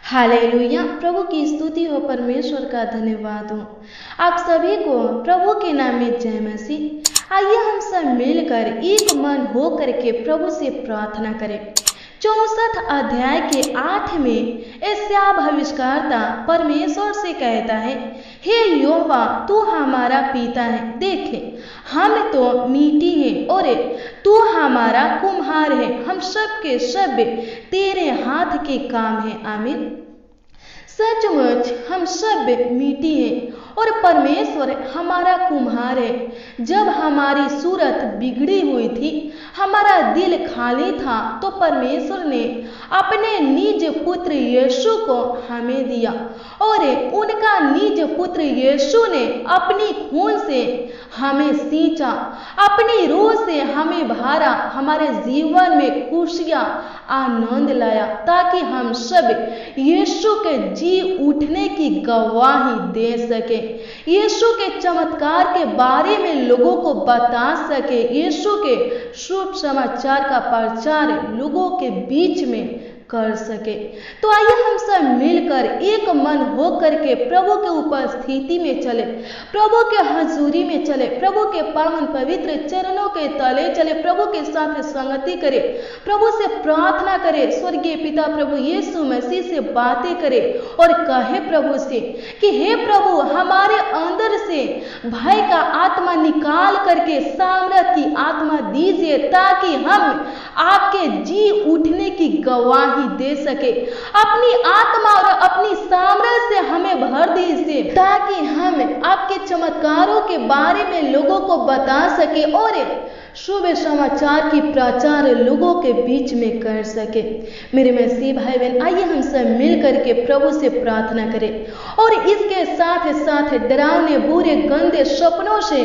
Hallelujah. प्रभु की स्तुति हो, परमेश्वर का धन्यवाद हो। आप सभी को प्रभु के नाम में जय मसीह। आइए हम सब मिलकर एक मन हो करके प्रभु से प्रार्थना करें। 64 अध्याय के 8 में यशायाह भविष्यद्वक्ता परमेश्वर से कहता है, हे यहोवा तू हमारा पिता है, देखे हम तो मिट्टी हैं और तू हमारा कुम्हार है, हम सब के सब तेरे हाथ के काम है। आमीन। सचमुच हम सब मिट्टी हैं और परमेश्वर हमारा कुम्हार है। जब हमारी सूरत बिगड़ी हुई थी, हमारा दिल खाली था, तो परमेश्वर ने अपने निज पुत्र यीशु को हमें दिया और उनका निज पुत्र यीशु ने अपनी खून से हमें सींचा, अपनी रूह से हमें भरा, हमारे जीवन में खुशियां आनंद लाया, ताकि हम सब यीशु के जी उठने की गवाही दे सके, यीशु के चमत्कार के बारे में लोगों को बता सके, यीशु के शुभ समाचार का प्रचार लोगों के बीच में कर सके। तो आइए हम सब मिलकर एक मन हो करके प्रभु के उपस्थिति में चले, प्रभु के हजूरी में चले, प्रभु के पावन पवित्र चरणों के तले चले, प्रभु के साथ संगति करे, प्रभु से प्रार्थना करे, स्वर्गीय पिता प्रभु यीशु मसीह से बातें करे और कहे प्रभु से कि हे प्रभु, हमारे अंदर से भय का आत्मा निकाल करके सामर्थ की आत्मा दीजिए, ताकि हम आपके जी उठने की गवाही दे सके। अपनी आत्मा और अपनी सामर्थ से हमें भर दीजिए, ताकि हम आपके चमत्कारों के बारे में लोगों को बता सके और शुभ समाचार की प्रचार लोगों के बीच में कर सके। मेरे मसीह भाई बहन, आइए हम सब मिल करके प्रभु से प्रार्थना करें और इसके साथ साथ डरावने बुरे गंदे सपनों से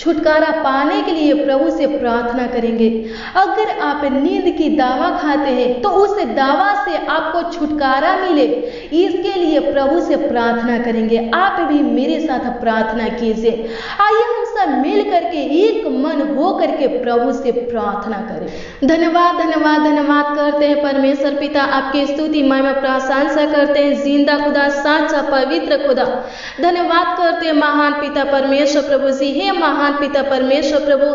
छुटकारा पाने के लिए प्रभु से प्रार्थना करेंगे। अगर आप नींद की दवा खाते हैं तो उस दवा से आपको छुटकारा मिले, इसके लिए प्रभु से प्रार्थना करेंगे। आप भी मेरे साथ प्रार्थना कीजिए। आइए हम सब मिल करके एक मन हो करके प्रभु से प्रार्थना करें। धन्यवाद धन्यवाद धन्यवाद करते हैं परमेश्वर पिता, आपकी स्तुति महिमा प्रशंसा करते हैं, जिंदा खुदा, साचा पवित्र खुदा। धन्यवाद करते हैं महान पिता परमेश्वर प्रभु जी। हे महान पिता परमेश्वर प्रभु,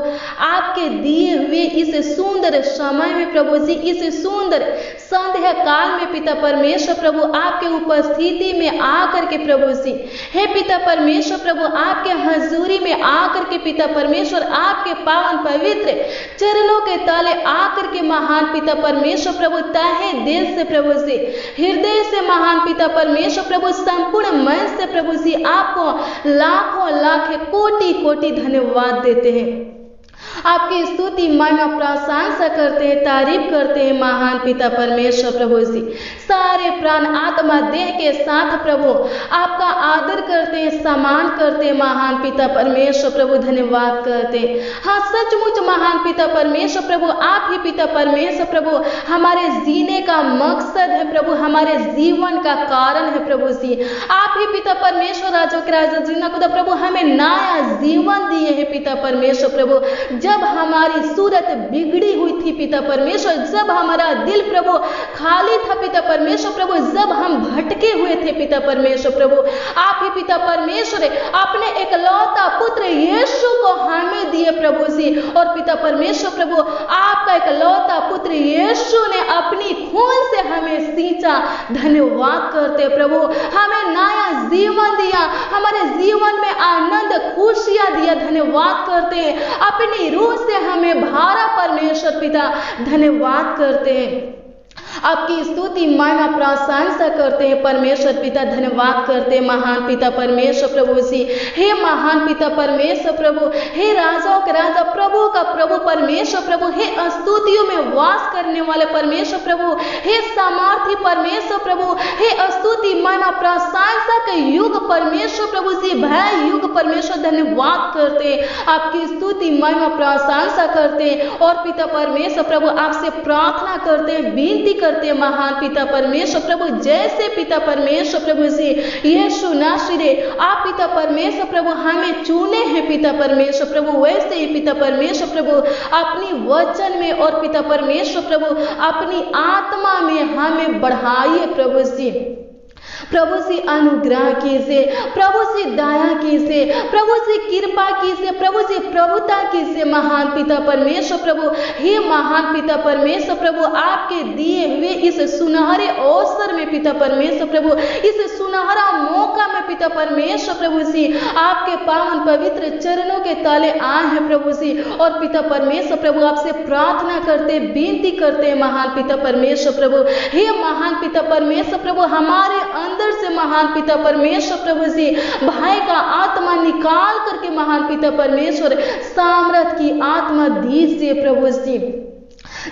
आपके दिए हुए इस सुंदर समय में प्रभु जी, इस सुंदर संध्या काल में पिता परमेश्वर प्रभु, आपके उपस्थिति में आकर के प्रभु जी, हे पिता परमेश्वर प्रभु, आपके हजूरी में आकर के पिता परमेश्वर, आपके पावन पवित्र चरणों के तले आकर के महान पिता परमेश्वर प्रभु, तहे दिल से प्रभु जी, हृदय से महान पिता परमेश्वर प्रभु, संपूर्ण मन से प्रभु जी, आपको लाखों लाख कोटि कोटि धन्यवाद देते हैं। आपकी स्तुति महिमा प्रशंसा करते हैं, तारीफ करते हैं महान पिता परमेश्वर प्रभु जी। सारे प्राण आत्मा देह के साथ प्रभु आपका आदर करते हैं, सम्मान करते हैं महान पिता परमेश्वर प्रभु, धन्यवाद करते हैं। हाँ, सचमुच महान पिता परमेश्वर प्रभु, आप ही पिता परमेश्वर प्रभु हमारे जीने का मकसद है प्रभु, हमारे जीवन का कारण है प्रभु जी। आप ही पिता परमेश्वर राजों के राजा जिंदा खुदा प्रभु, हमें नया जीवन दिए हैं पिता परमेश्वर प्रभु। जब हमारी सूरत बिगड़ी हुई थी पिता परमेश्वर, जब हमारा दिल प्रभु खाली था पिता परमेश्वर प्रभु, जब हम भटके हुए थे पिता परमेश्वर प्रभु, आप ही पिता परमेश्वर अपने एकलौता पुत्र यीशु को हमें दिए प्रभु जी। और पिता परमेश्वर प्रभु, आपका एकलौता पुत्र यीशु ने अपनी खून से हमें सींचा। धन्यवाद करते प्रभु, हमें नया जीवन दिया, हमारे जीवन में आनंद खुशियां दिया। धन्यवाद करते हैं, अपनी रूह से हमें भारा परमेश्वर पिता, धन्यवाद करते हैं। आपकी स्तुति महिमा प्रशंसा करते हैं परमेश्वर पिता, धन्यवाद करते हैं महान पिता परमेश्वर प्रभु जी। हे महान पिता परमेश्वर प्रभु, हे राजाओं के राजा, प्रभु का प्रभु परमेश्वर प्रभु, हे स्तुतियों में वास करने वाले परमेश्वर प्रभु, हे सामर्थी परमेश्वर प्रभु, हे स्तुति महिमा प्रशंसा के युग परमेश्वर प्रभु जी, भय युग परमेश्वर, धन्यवाद करते हैं। आपकी स्तुति महिमा प्रशंसा करते हैं और पिता परमेश्वर प्रभु आपसे प्रार्थना करते हैं, विनती करते महान पिता परमेश्वर प्रभु, जैसे पिता परमेश्वर प्रभु से यीशु नासरी आप पिता परमेश्वर प्रभु हमें चुने हैं पिता परमेश्वर प्रभु, वैसे ही पिता परमेश्वर प्रभु अपनी वचन में और पिता परमेश्वर प्रभु अपनी आत्मा में हमें बढ़ाइए प्रभु से, प्रभु से अनुग्रह कीजिए, प्रभु से दया कीजिए, प्रभु से कृपा कीजिए, प्रभु से प्रभुता कीजिए महान पिता परमेश्वर प्रभु। हे महान पिता परमेश्वर प्रभु, आपके दिए हुए इस सुनहरे अवसर में पिता परमेश्वर प्रभु, इस सुनहरा मौका में पिता परमेश्वर प्रभु से आपके पावन पवित्र चरणों के तले आए हैं प्रभु से, और पिता परमेश्वर प्रभु आपसे प्रार्थना करते विनती करते महान पिता परमेश्वर प्रभु। हे महान पिता परमेश्वर प्रभु, हमारे अंदर से महान पिता परमेश्वर प्रभु से भाई का आत्मा निकाल करके महान पिता परमेश्वर सामर्थ की आत्मा दीजिए प्रभु से,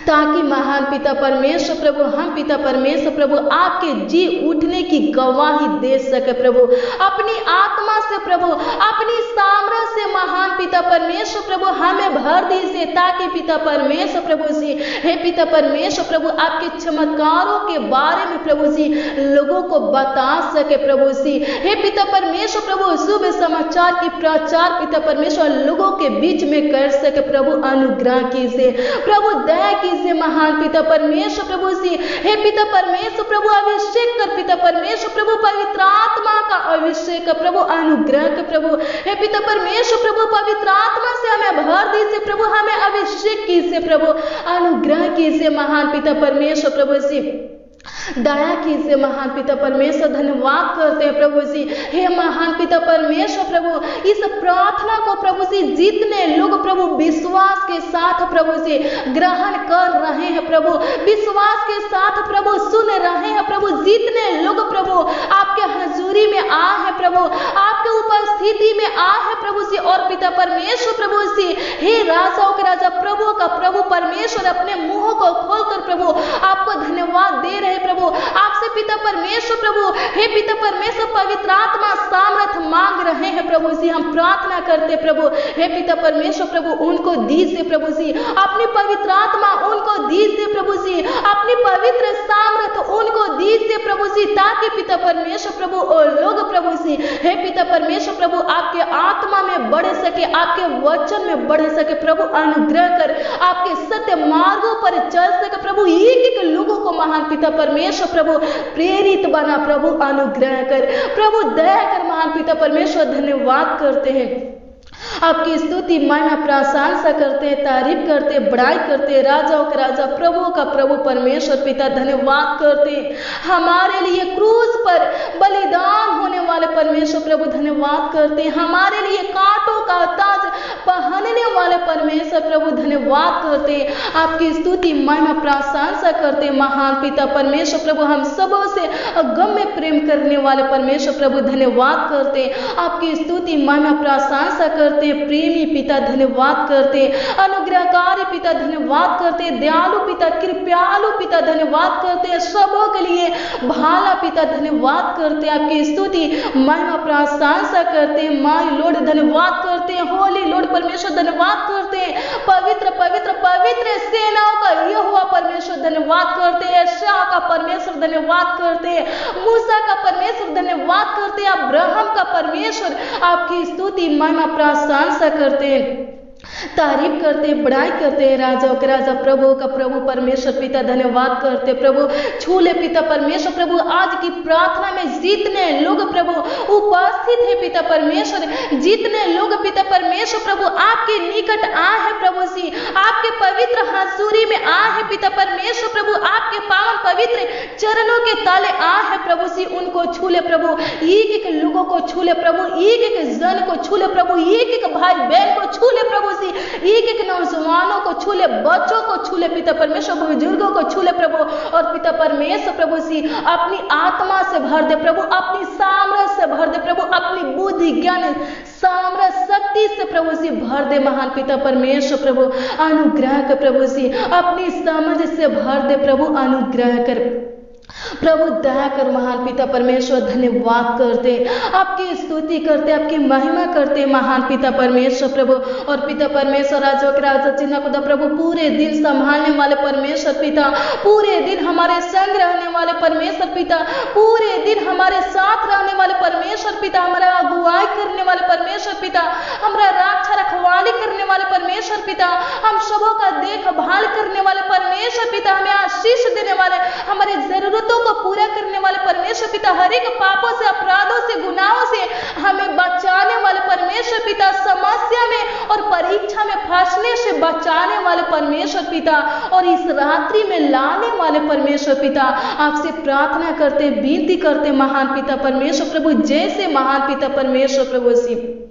ताकि महान पिता परमेश्वर प्रभु हम पिता परमेश्वर प्रभु आपके जी उठने की गवाही दे सके प्रभु, अपनी आत्मा से प्रभु, अपनी सामर्थ से महान पिता परमेश्वर प्रभु हमें भर दीजिए, ताकि पिता परमेश्वर प्रभु से हे पिता परमेश्वर प्रभु आपके चमत्कारों के बारे में प्रभु जी लोगों को बता सके प्रभु जी। हे पिता परमेश्वर प्रभु शुभ समाचार की प्रचार पिता परमेश्वर लोगों के बीच में कर सके प्रभु, अनुग्रह कीजिए प्रभु, दया कीजिए महान पिता परमेश्वर प्रभु से। हे पिता परमेश्वर प्रभु अभिषेक कर पिता परमेश्वर प्रभु, पवित्र आत्मा का अभिषेक कर प्रभु, अनुग्रह कर प्रभु। हे पिता परमेश्वर प्रभु पवित्र आत्मा से हमें भर दीजिए प्रभु, हमें अभिषेक कीजिए प्रभु, अनुग्रह कीजिए महान पिता परमेश्वर प्रभु से, दया कीजिए महान पिता परमेश्वर। धन्यवाद करते हैं प्रभु जी। हे महान पिता परमेश्वर प्रभु, इस प्रार्थना को प्रभु जी जितने लोग प्रभु विश्वास के साथ प्रभु जी ग्रहण कर रहे हैं प्रभु, विश्वास के साथ प्रभु सुन रहे हैं प्रभु, जितने लोग प्रभु आपके हजूरी में आए हैं प्रभु, आपके उपस्थिति में आए हैं प्रभु जी, और पिता परमेश्वर प्रभु जी हे राजाओं के राजा प्रभु का प्रभु परमेश्वर अपने मुंह को खोलकर प्रभु आपको धन्यवाद दे रहे प्रभु, आपसे पिता परमेश्वर प्रभु हे पिता परमेश्वर पवित्र आत्मा सामर्थ मांग रहे हैं प्रभु जी। हम प्रार्थना करते प्रभु हे पिता परमेश्वर प्रभु उनको दीजिए प्रभु जी, अपनी पवित्र आत्मा उनको दीजिए प्रभु जी, अपनी पवित्र सामर्थ उनको दीजिए प्रभु जी, ताकि पिता परमेश्वर प्रभु और लोग प्रभु जी हे पिता परमेश्वर प्रभु आपके आत्मा में बढ़ सके, आपके वचन में बढ़ सके प्रभु, अनुग्रह कर आपके सत्य मार्गों पर चल सके प्रभु, एक लोगों को महान पिता परमेश्वर प्रभु प्रेरित बना प्रभु, अनुग्रह कर प्रभु, दया कर महान पिता परमेश्वर। धन्यवाद करते हैं, आपकी स्तुति महिमा प्रशंसा करते हैं, तारीफ करते हैं, बड़ाई करते हैं, राजाओं के राजा प्रभु का प्रभु परमेश्वर पिता धन्यवाद करते हैं, हमारे लिए क्रूस पर बलिदान होने वाले परमेश्वर प्रभु धन्यवाद करते हैं, हमारे लिए कांटों का ताज पहनने वाले परमेश्वर प्रभु धन्यवाद करते हैं, आपकी स्तुति महिमा प्रशंसा करते हैं महान पिता परमेश्वर प्रभु, हम सबों से अगम्य प्रेम करने वाले परमेश्वर प्रभु धन्यवाद करते हैं, आपकी स्तुति महिमा प्रशंसा करते हैं, प्रेमी पिता धन्यवाद करते हैं, अनुग्रहकारी पिता धन्यवाद करते हैं, दयालु पिता कृपालु पिता धन्यवाद करते हैं, सबों के लिए भाला पिता धन्यवाद करते हैं, आपकी स्तुति महिमा प्रशंसा करते हैं, माय लॉर्ड धन्यवाद करते हैं, होली लॉर्ड परमेश्वर धन्यवाद करते हैं, पवित्र पवित्र पवित्र सेनाओं का यहोवा परमेश्वर धन्यवाद करते हैं, शाह का परमेश्वर धन्यवाद करते हैं, मूसा का परमेश्वर धन्यवाद करते हैं, अब्राहम का परमेश्वर आपकी स्तुति महिमा प्रशंसा करते हैं, तारीफ करते बड़ाई करते राजाओं के राजा प्रभु का प्रभु परमेश्वर पिता धन्यवाद करते प्रभु, छूले पिता परमेश्वर प्रभु आज की प्रार्थना में जितने लोग प्रभु उपस्थित है पिता परमेश्वर, जितने लोग पिता परमेश्वर प्रभु आपके निकट आए हैं प्रभु जी, आपके पवित्र हजूरी में आए हैं पिता परमेश्वर प्रभु, आपके पावन पवित्र चरणों के ताले आए हैं प्रभु जी, उनको छूले प्रभु, एक एक लोगों को छूले प्रभु, एक एक जन को छूले प्रभु, एक एक भाई बहन को छूले प्रभु जी, एक एक नौजवानों को छूले, बच्चों को छूले पिता परमेश्वर, बुजुर्गों को छूले प्रभु, और पिता परमेश्वर प्रभु जी अपनी आत्मा से भर दे प्रभु, अपनी सामर्थ से भर दे प्रभु, अपनी बुद्धि ज्ञान सामर्थ शक्ति से प्रभु जी भर दे महान पिता परमेश्वर प्रभु, अनुग्रह कर प्रभु जी, अपनी समझ से भर दे प्रभु, अनुग्रह कर प्रभु दया कर महान पिता परमेश्वर, धन्यवाद करते, आपकी स्तुति करते, आपकी महिमा करते महान पिता परमेश्वर प्रभु। और पिता परमेश्वर राजों के राजा जिन्ना खुदा प्रभु, पूरे दिन संभालने वाले परमेश्वर पिता, पूरे दिन हमारे संग रहने वाले परमेश्वर पिता, पूरे दिन हमारे साथ रहने वाले परमेश्वर पिता, हमारा अगुवाई करने वाले परमेश्वर पिता, हमारा रक्षा रखवाली करने वाले परमेश्वर पिता, हम सबों का देखभाल करने वाले परमेश्वर पिता, हमें आशीष देने वाले, हमारे जरूरतों को पूरा करने वाले परमेश्वर पिता, हर एक पापों से, अपराधों से, गुनाहों से हमें बचाने वाले परमेश्वर पिता, समस्या में और परीक्षा में फंसने से बचाने वाले परमेश्वर पिता, और इस रात्रि में लाने वाले परमेश्वर पिता, आपसे प्रार्थना करते, विनती करते महान पिता परमेश्वर प्रभु, जैसे महान पिता परमेश्वर प्रभु जी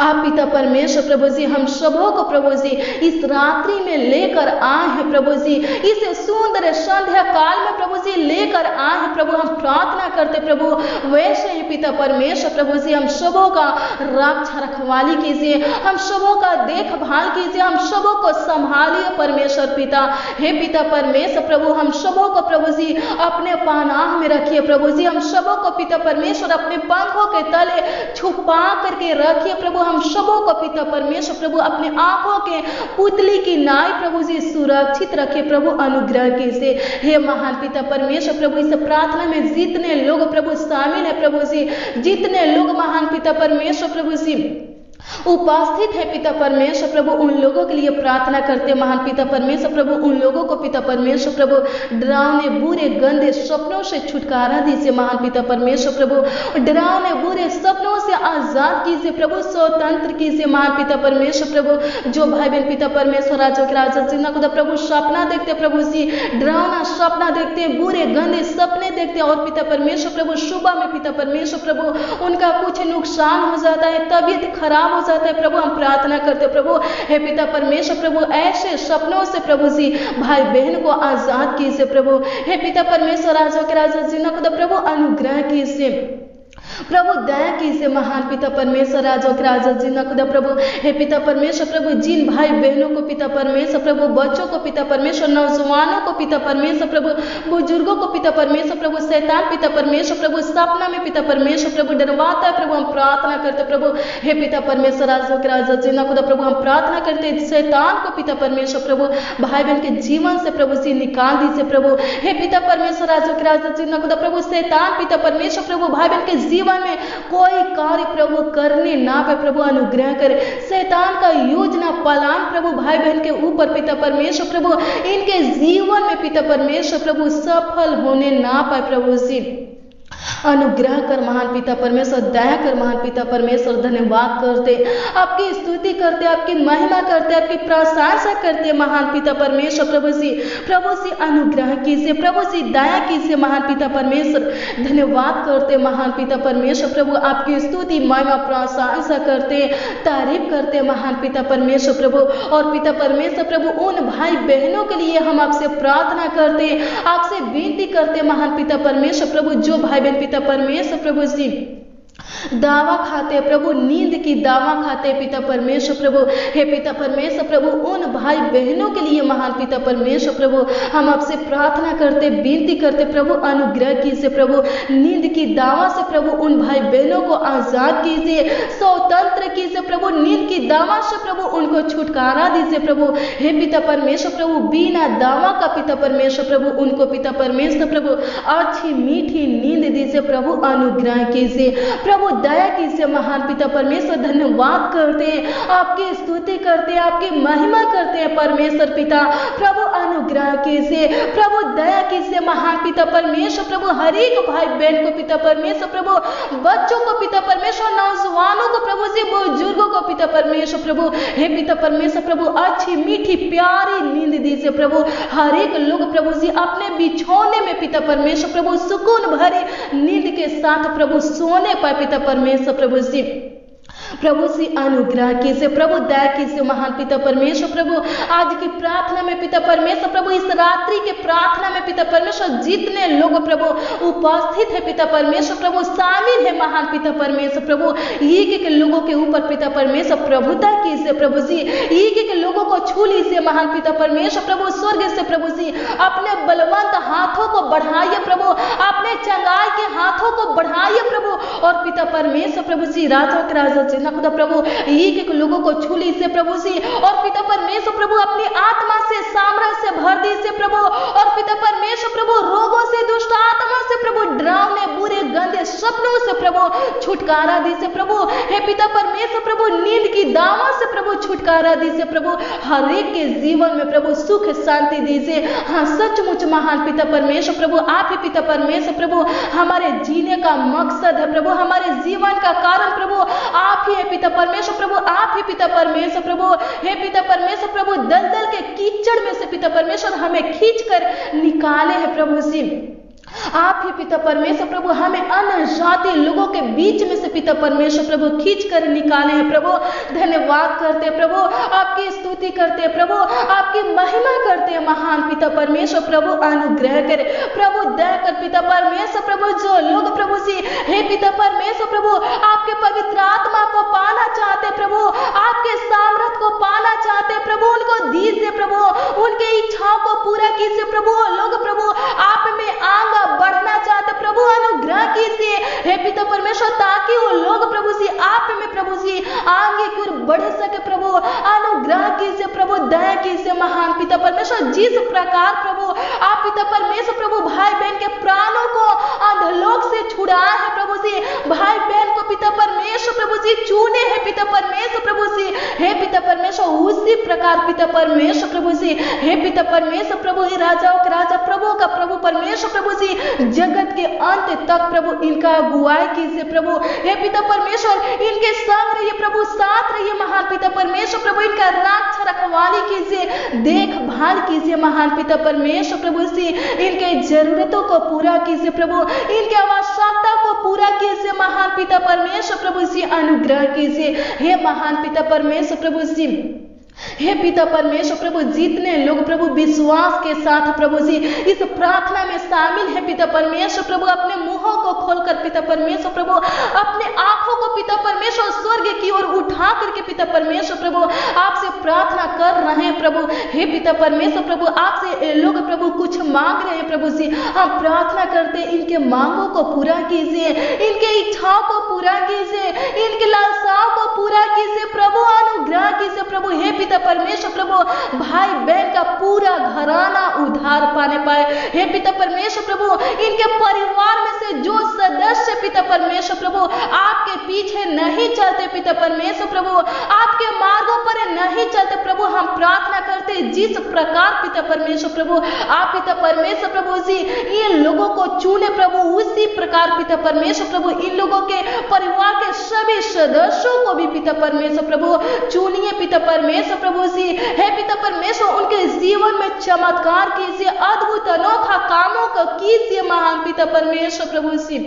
आप पिता परमेश्वर प्रभु जी हम सबों को प्रभु जी इस रात्रि में लेकर आए हैं प्रभु जी, इस सुंदर संध्या काल में प्रभु जी लेकर आए हैं प्रभु। हम प्रार्थना करते प्रभु, वैसे ही पिता परमेश्वर प्रभु जी हम सबों का रक्षा रखवाली कीजिए, हम सबों का देखभाल कीजिए, हम सबों को संभालिए परमेश्वर पिता। हे पिता परमेश्वर प्रभु, हम सबों को प्रभु जी अपने पनाह में रखिए प्रभु जी, हम सबों को पिता परमेश्वर अपने पंखों के तले छुपा करके रखिए प्रभु, हम सबों को पिता परमेश्वर प्रभु अपने आंखों के पुतली की नाई प्रभु जी सुरक्षित रखे प्रभु, अनुग्रह कीजिए। हे महान पिता परमेश्वर प्रभु, इस प्रार्थना में जितने लोग प्रभु शामिल है प्रभु जी, जितने लोग महान पिता परमेश्वर प्रभु जी उपस्थित है पिता परमेश्वर प्रभु, उन लोगों के लिए प्रार्थना करते महान पिता परमेश्वर प्रभु, उन लोगों को पिता परमेश्वर प्रभु डरावने बुरे गंदे सपनों से छुटकारा दीजिए महान पिता परमेश्वर प्रभु, डरावने बुरे सपनों से आजाद कीजिए प्रभु, स्वतंत्र कीजिए महान पिता परमेश्वर प्रभु। जो भाई बहन पिता परमेश्वर राजों के राजा जिन्ना खुदा प्रभु सपना देखते प्रभु जी, डरावना सपना देखते, बुरे गंदे सपने देखते, और पिता परमेश्वर प्रभु सुबह में पिता परमेश्वर प्रभु उनका कुछ नुकसान हो जाता है, तबीयत खराब हो जाता है प्रभु, हम प्रार्थना करते प्रभु, हे पिता परमेश्वर प्रभु ऐसे सपनों से प्रभु जी भाई बहन को आजाद कीजिए प्रभु। हे पिता परमेश्वर राजा के राजा जिन्ना खुदा प्रभु अनुग्रह कीजिए प्रभु, दया कीजिए महान पिता परमेश्वर राजा के राजा जिन्ना खुदा प्रभु। हे पिता परमेश्वर प्रभु, जिन भाई बहनों को पिता परमेश्वर प्रभु, बच्चों को पिता परमेश्वर, नौजवानों को पिता परमेश्वर प्रभु, बुजुर्गों को पिता परमेश्वर प्रभु, शैतान पिता परमेश्वर प्रभु सपना में पिता परमेश्वर प्रभु डरवाता है प्रभु, हम प्रार्थना करते प्रभु। हे पिता परमेश्वर राजा के राजा जिन्ना खुदा प्रभु, हम प्रार्थना करते शैतान को पिता परमेश्वर प्रभु भाई बहन के जीवन से प्रभु जी निकाल दीजिए प्रभु। हे पिता परमेश्वर राजा के राजा जिन्ना खुदा प्रभु, शैतान पिता परमेश्वर प्रभु भाई बहन के जीवन में कोई कार्य प्रभु करने ना पाए प्रभु, अनुग्रह करे। शैतान का योजना प्लान प्रभु भाई बहन के ऊपर पिता परमेश्वर प्रभु इनके जीवन में पिता परमेश्वर प्रभु सफल होने ना पाए प्रभु जी, अनुग्रह कर महान पिता परमेश्वर, दया कर महान पिता परमेश्वर। धन्यवाद करते, आपकी स्तुति करते, आपकी महिमा करते, आपकी प्रशंसा करते महान पिता परमेश्वर प्रभु जी अनुग्रह कीजिए प्रभु जी, दया कीजिए महान पिता परमेश्वर। धन्यवाद करते महान पिता परमेश्वर प्रभु, आपकी स्तुति महिमा प्रशंसा करते, तारीफ करते महान पिता परमेश्वर प्रभु। और पिता परमेश्वर प्रभु उन भाई बहनों के लिए हम आपसे प्रार्थना करते, आपसे विनती करते महान पिता परमेश्वर प्रभु, जो भाई बहन पिता परमेश्वर प्रभु जी दावा खाते प्रभु, नींद की दावा खाते पिता परमेश्वर प्रभु। हे पिता परमेश्वर प्रभु, उन भाई बहनों के लिए महान पिता परमेश्वर प्रभु हम आपसे प्रार्थना करते, विनती करते प्रभु, अनुग्रह कीजिए प्रभु, नींद की दावा से प्रभु उन भाई बहनों को आजाद कीजिए, स्वतंत्र कीजिए प्रभु, नींद की दावा से प्रभु उनको छुटकारा दीजिए प्रभु। हे पिता परमेश्वर प्रभु, बिना दावा का पिता परमेश्वर प्रभु उनको पिता परमेश्वर प्रभु अच्छी मीठी नींद दीजिए प्रभु, अनुग्रह कीजिए प्रभु, दया कीजिए महान पिता परमेश्वर। धन्यवाद करते हैं, आपकी स्तुति करते हैं, आपकी महिमा करते हैं परमेश्वर पिता प्रभु, अनुग्रह कीजिए प्रभु, दया कीजिए महान पिता परमेश्वर प्रभु। हर एक भाई बहन को पिता परमेश्वर प्रभु, बच्चों को पिता परमेश्वर, नौजवानों को प्रभु जी, बुजुर्गों को पिता परमेश्वर प्रभु, हे पिता परमेश्वर प्रभु अच्छी मीठी प्यारी नींद दीजिए प्रभु। हर एक लोग प्रभु जी अपने बिछौने में पिता परमेश्वर प्रभु सुकून भरी नींद के साथ प्रभु सोने पाए पिता परमेश्वर प्रभु जी। प्रभु से अनुग्रह कीजिए, प्रभु दया कीजिए महान पिता परमेश्वर। प्रभु आज की प्रार्थना में पिता परमेश्वर, प्रभु इस रात्रि के प्रार्थना में पिता परमेश्वर, जितने लोग प्रभु उपस्थित है पिता परमेश्वर, प्रभु शामिल है महान पिता परमेश्वर, प्रभु एक एक लोगों के ऊपर पिता परमेश्वर प्रभुता कीजिए प्रभु जी, एक एक लोगों को छू लीजिए महान पिता परमेश्वर। प्रभु स्वर्ग से प्रभु जी अपने बलवंत हाथों को बढ़ाइए प्रभु, अपने चंगाई के हाथों को बढ़ाइए प्रभु, और पिता परमेश्वर प्रभु जी राजा के राजा जी खुदा प्रभु एक एक लोगों को छू लीजिए प्रभु जी, और पिता परमेश्वर प्रभु अपनी आत्मा से सामर्थ्य से भर दीजिए प्रभु, और पिता परमेश्वर प्रभु रोगों से, दुष्ट आत्मा से प्रभु, डरावने बुरे गंदे सपनों से प्रभु छुटकारा दीजिए प्रभु। हे पिता परमेश्वर प्रभु नींद की दावा से प्रभु छुटकारा दीजिए प्रभु, हर एक के जीवन में प्रभु सुख शांति दीजिए। हाँ सचमुच महान पिता परमेश्वर प्रभु आप ही पिता परमेश्वर प्रभु हमारे जीने का मकसद है प्रभु, हमारे जीवन का कारण प्रभु आप ही है पिता परमेश्वर प्रभु, आप ही पिता परमेश्वर प्रभु। हे पिता परमेश्वर प्रभु दलदल के कीचड़ में से पिता परमेश्वर हमें खींचकर निकाले हैं प्रभु जी, आप ही पिता परमेश्वर प्रभु हमें अन्य जाति लोगों के बीच में से पिता परमेश्वर प्रभु खींच कर निकाले हैं प्रभु। धन्यवाद करते हैं प्रभु, आपकी स्तुति करते हैं प्रभु, आपकी महिमा करते हैं महान पिता परमेश्वर प्रभु। अनुग्रह करे प्रभु, दया कर पिता परमेश्वर प्रभु, जो लोग प्रभु जी हे पिता परमेश्वर प्रभु आपके पवित्र आत्मा को पाना चाहते प्रभु, आपके सामर्थ को पाना चाहते प्रभु, उनको दीजिए प्रभु, उनके इच्छाओं को पूरा कीजिए प्रभु। लोग प्रभु आप में आगे बढ़ना चाहते प्रभु, अनुग्रह कीजिए हे पिता परमेश्वर, ताकि वो लोग प्रभु जी आप में प्रभु जी आगे की ओर बढ़ सके प्रभु। अनुग्रह कीजिए प्रभु, दया कीजिए महान पिता परमेश्वर। जिस प्रकार प्रभु आप पिता परमेश्वर प्रभु भाई बहन के प्राणों को अधोलोक से छुड़ाए हैं प्रभु जी, भाई बहन को पिता परमेश्वर प्रभु जी चुने हैं पिता परमेश्वर प्रभु जी, हे पिता परमेश्वर उसी प्रकार पिता परमेश्वर प्रभु जी हे पिता परमेश्वर प्रभु ही राजाओं के राजा प्रभु का प्रभु परमेश्वर प्रभु जी जगत के अंत तक प्रभु इनका अगुवाई कीजिए प्रभु। हे पिता परमेश्वर इनके संग रहिए प्रभु, साथ रहिए महान पिता परमेश्वर प्रभु, इनका रक्षा रखवाली कीजिए, देखभाल कीजिए महान पिता परमेश्वर प्रभु जी, इनके जरूरतों को पूरा कीजिए प्रभु, इनके आवश्यकता को पूरा कीजिए महान पिता परमेश्वर प्रभु जी। अनुग्रह कीजिए हे महान पिता परमेश्वर प्रभु जी। हे पिता परमेश्वर प्रभु जितने लोग प्रभु विश्वास के साथ प्रभु जी इस प्रार्थना में शामिल है पिता परमेश्वर प्रभु, अपने मुंहों को खोलकर पिता परमेश्वर प्रभु, अपने आंखों को पिता परमेश्वर स्वर्ग की ओर उठा करके पिता परमेश्वर प्रभु आपसे प्रार्थना कर रहे हैं प्रभु। हे पिता परमेश्वर प्रभु आपसे लोग प्रभु कुछ मांग रहे हैं प्रभु जी, हम प्रार्थना करते इनके मांगों को पूरा कीजिए, इनके इच्छाओं को पूरा कीजिए, इनके लालसाओं को पूरा कीजिए प्रभु। अनुग्रह कीजिए प्रभु हे पिता परमेश्वर प्रभु, भाई बहन का पूरा घराना उद्धार पाने पाए। हे पिता परमेश्वर प्रभु इनके परिवार में से जो सदस्य पिता परमेश्वर प्रभु आपके पीछे नहीं चलते पिता परमेश्वर प्रभु, आपके मार्गों पर नहीं चलते प्रभु, हम प्रार्थना करते जिस प्रकार पिता परमेश्वर प्रभु आप पिता परमेश्वर प्रभु जी इन लोगों को चुने प्रभु, उसी प्रकार पिता परमेश्वर प्रभु इन लोगों के परिवार के सभी सदस्यों को भी पिता परमेश्वर प्रभु चुनिए पिता परमेश्वर प्रभु जी। हे पिता परमेश्वर उनके जीवन में चमत्कार कीजिए, अद्भुत अनोखा कामों को कीजिए महान पिता परमेश्वर प्रभु जी,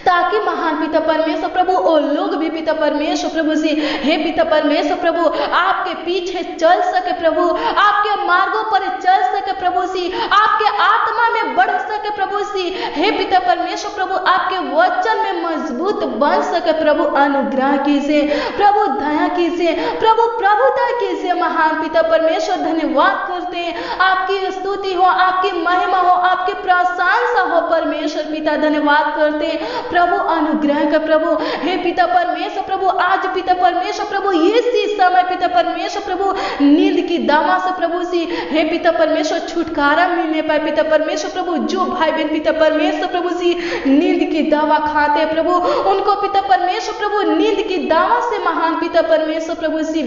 ताकि महान पिता परमेश्वर प्रभु वो लोग भी पिता परमेश्वर प्रभु जी हे पिता परमेश्वर प्रभु आपके पीछे चल सके प्रभु, आपके मार्गों पर चल सके प्रभु जी, आपके आत्मा में बढ़ सके प्रभु जी। हे पिता परमेश्वर प्रभु आपके वचन में मजबूत बन सके प्रभु। अनुग्रह कीजिए प्रभु, दया कीजिए प्रभु, प्रभुता कीजिए महान पिता परमेश्वर। धन्यवाद करते हैं, आपकी स्तुति हो, आपकी महिमा हो, आपकी प्रशंसा हो परमेश्वर पिता। धन्यवाद करते हैं प्रभु, अनुग्रह कर प्रभु। हे पिता परमेश्वर प्रभु आज पिता परमेश्वर प्रभु इसी समय पिता परमेश्वर प्रभु नींद की दावा से प्रभु जी हे पिता परमेश्वर छुटकारा मिलने पाए पिता परमेश्वर प्रभु। जो भाई बहन पिता परमेश्वर प्रभु जी नींद की दावा खाते प्रभु, उनको पिता परमेश्वर प्रभु नींद की दावा से महान पिता परमेश्वर प्रभु जी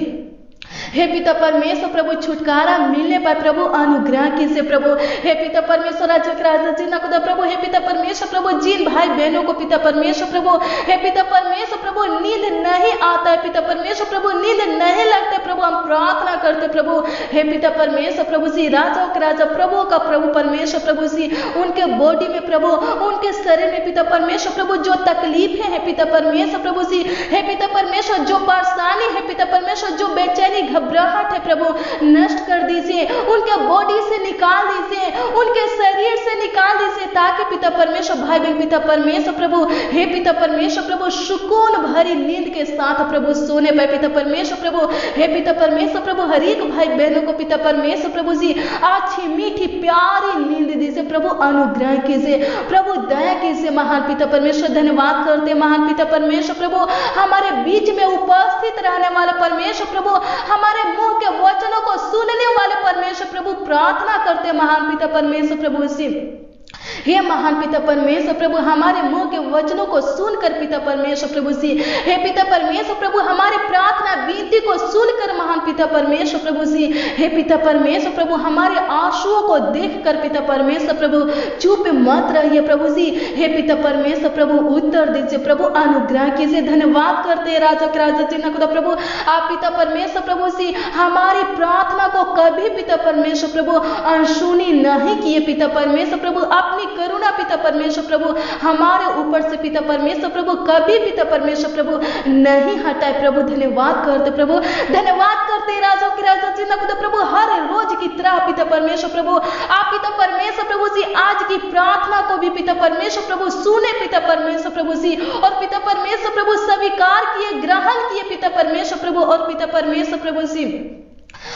हे पिता परमेश्वर प्रभु छुटकारा मिलने पर प्रभु अनुग्रह कीजिए प्रभु। हे पिता परमेश्वर राजा खुदा प्रभु, हे पिता परमेश्वर प्रभु जिन भाई बहनों को पिता परमेश्वर प्रभु, हे पिता परमेश्वर प्रभु नींद नहीं आता है पिता परमेश्वर प्रभु, नींद नहीं लगते प्रभु, हम प्रार्थना करते प्रभु। हे पिता परमेश्वर प्रभु जी राजाओं के राजा प्रभु का प्रभु परमेश्वर प्रभु जी उनके बॉडी में प्रभु, उनके शरीर में पिता परमेश्वर प्रभु जो तकलीफें हैं पिता परमेश्वर प्रभु जी, हे पिता परमेश्वर जो परेशानी है पिता परमेश्वर, जो बेचैनी घबराहट है प्रभु नष्ट कर दीजिए, उनके बॉडी से निकाल दीजिए, उनके शरीर से निकाल दीजिए, ताकि पिता परमेश्वर भाई बहन पिता परमेश्वर प्रभु, हे पिता परमेश्वर प्रभु सुकून भरी नींद के साथ प्रभु सोने पाए पिता परमेश्वर प्रभु। हे पिता परमेश्वर प्रभु हर एक भाई बहनों को पिता परमेश्वर प्रभु जी अच्छी मीठी प्यारी नींद दीजिए प्रभु, अनुग्रह कीजिए प्रभु, दया कीजिए महान पिता परमेश्वर। धन्यवाद करते महान पिता परमेश्वर प्रभु, हमारे बीच में उपस्थित रहने वाले परमेश्वर प्रभु, हमारे मुंह के वचनों को सुनने वाले परमेश्वर प्रभु, प्रार्थना करते महान पिता परमेश्वर प्रभु जी। हे महान पिता परमेश्वर प्रभु हमारे मुंह के वचनों को सुनकर पिता परमेश्वर प्रभु जी, हे पिता परमेश्वर प्रभु हमारे प्रार्थना विनती को सुनकर महान पिता परमेश्वर प्रभु जी, हे पिता परमेश्वर प्रभु हमारे आंसुओं को देखकर पिता परमेश्वर प्रभु चुप मत रहिए प्रभु जी। हे पिता परमेश्वर प्रभु उत्तर दीजिए प्रभु, अनुग्रह कीजिए। धन्यवाद करते हैं राजा के राजा जी खुदा प्रभु, आप पिता परमेश्वर प्रभु जी हमारी प्रार्थना को कभी पिता परमेश्वर प्रभु अनसुनी नहीं किए पिता परमेश्वर प्रभु, अपनी करुणा पिता परमेश्वर प्रभु हमारे ऊपर से पिता परमेश्वर प्रभु कभी पिता परमेश्वर प्रभु नहीं हटाए प्रभु। धन्यवाद करते प्रभु, धन्यवाद करते राजा के राजा जी खुदा प्रभु, हर रोज की तरह पिता परमेश्वर प्रभु आप पिता परमेश्वर प्रभु जी आज की प्रार्थना को भी पिता परमेश्वर प्रभु सुने पिता परमेश्वर प्रभु जी, और पिता परमेश्वर प्रभु स्वीकार किए, ग्रहण किए पिता परमेश्वर प्रभु, और पिता परमेश्वर प्रभु जी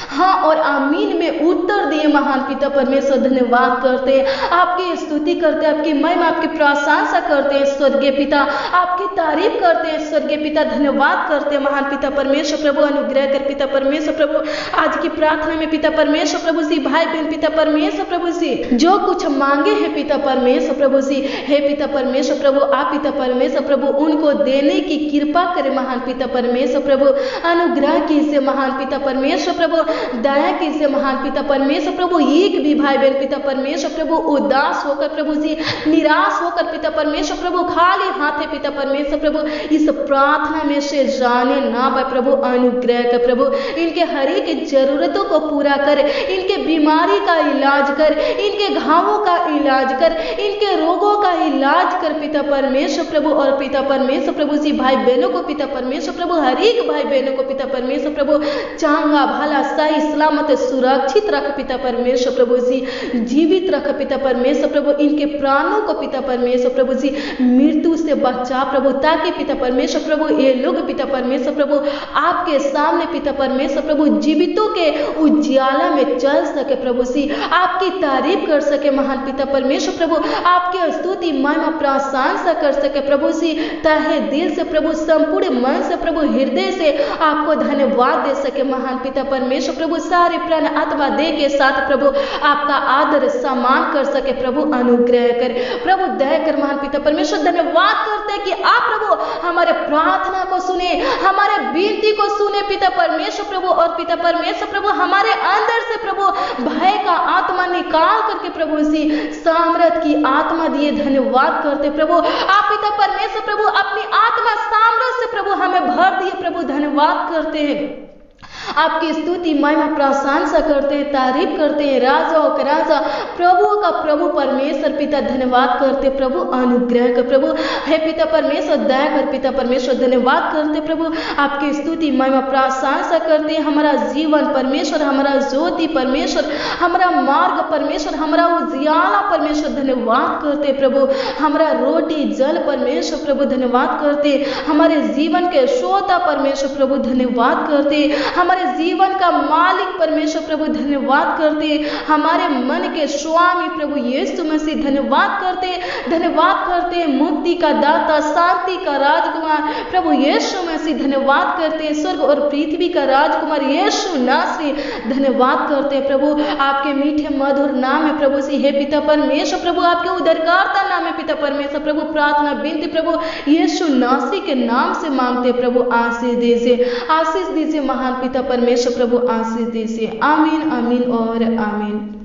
हाँ और आमीन में उत्तर दिए महान पिता परमेश्वर। धन्यवाद करते हैं, आपकी स्तुति करते हैं, आपकी महिमा आपकी प्रशंसा करते हैं स्वर्गीय पिता, आपकी तारीफ करते हैं स्वर्गीय पिता। धन्यवाद करते हैं महान पिता परमेश्वर प्रभु, अनुग्रह कर पिता परमेश्वर प्रभु आज की प्रार्थना में पिता परमेश्वर प्रभु जी भाई बहन पिता परमेश्वर प्रभु जी जो कुछ मांगे हैं पिता परमेश्वर प्रभु जी, हे पिता परमेश्वर प्रभु आप पिता परमेश्वर प्रभु उनको देने की कृपा करें महान पिता परमेश्वर प्रभु, अनुग्रह कीजिए महान पिता परमेश्वर प्रभु, दया कीजिए महान पिता परमेश्वर प्रभु। एक भी भाई बहन पिता परमेश्वर प्रभु उदास होकर प्रभु जी, निराश होकर पिता परमेश्वर प्रभु खाली हाथ है पिता परमेश्वर प्रभु इस प्रार्थना में से जाने ना पाए प्रभु, अनुग्रह कर प्रभु, इनके हर एक जरूरतों को पूरा कर, इनके बीमारी का इलाज कर, इनके घावों का इलाज कर, इनके रोगों का इलाज कर पिता परमेश्वर प्रभु। और पिता परमेश्वर प्रभु जी भाई बहनों को पिता परमेश्वर प्रभु हर एक भाई बहनों को पिता परमेश्वर प्रभु चांगा भला सही सलामत सुरक्षित रख पिता परमेश्वर प्रभु जी, जीवित रख पिता परमेश्वर प्रभु, इनके प्राणों को पिता परमेश्वर प्रभु जी मृत्यु से बचा प्रभु, ताकि पिता परमेश्वर प्रभु ये लोग पिता परमेश्वर प्रभु आपके सामने पिता परमेश्वर प्रभु जीवितों के उज्याला में चल सके प्रभु जी, आपकी तारीफ कर सके महान पिता परमेश्वर प्रभु, आपकी स्तुति महिमा प्रशंसा कर सके प्रभु जी, तहे दिल से प्रभु संपूर्ण मन से प्रभु हृदय से आपको धन्यवाद दे सके महान पिता परमेश्वर प्रभु, सारे प्राण आत्मा दे के साथ प्रभु आपका आदर सम्मान कर सके प्रभु, अनुग्रह कर प्रभु, दया कर महान पिता परमेश्वर। धन्यवाद करते हैं कि आप प्रभु हमारे प्रार्थना को सुने, हमारे विनती को सुने पिता परमेश्वर प्रभु, और पिता परमेश्वर प्रभु हमारे अंदर से प्रभु भय का आत्मा निकाल करके प्रभु जी सामर्थ की आत्मा दिए। धन्यवाद करते प्रभु, आप पिता परमेश्वर प्रभु अपनी आत्मा सामर्थ से प्रभु हमें भर दिए प्रभु, धन्यवाद करते हैं, आपकी स्तुति महिमा प्रशंसा करते हैं, तारीफ करते हैं, राजाओं का राजा प्रभु का प्रभु परमेश्वर पिता। धन्यवाद करते प्रभु, अनुग्रह कर प्रभु, हे पिता परमेश्वर दया कर पिता परमेश्वर। धन्यवाद करते प्रभु, आपकी स्तुति महिमा प्रशंसा करते हैं, हमारा जीवन परमेश्वर, हमारा ज्योति परमेश्वर, हमारा मार्ग परमेश्वर, हमारा उजियाला परमेश्वर। धन्यवाद करते प्रभु, हमारा रोटी जल परमेश्वर प्रभु। धन्यवाद करते हमारे जीवन के श्रोता परमेश्वर प्रभु। धन्यवाद करते हमारे जीवन का मालिक परमेश्वर प्रभु। धन्यवाद करते हमारे मन के स्वामी प्रभु यीशु मसीह। धन्यवाद करते मुक्ति का दाता, शांति का राजकुमार प्रभु यीशु मसीह। धन्यवाद करते स्वर्ग और पृथ्वी का राजकुमार यीशु नासरी। धन्यवाद करते प्रभु, आपके मीठे मधुर नाम है प्रभु से, हे पिता परमेश्वर प्रभु, आपके उद्धारकर्ता नाम है पिता परमेश्वर प्रभु। प्रार्थना विनती प्रभु यीशु नासरी के नाम से मांगते प्रभु, आशीष दीजिए महान पिता परमेश्वर प्रभु आशीष दीजिए। आमीन, आमीन और आमीन।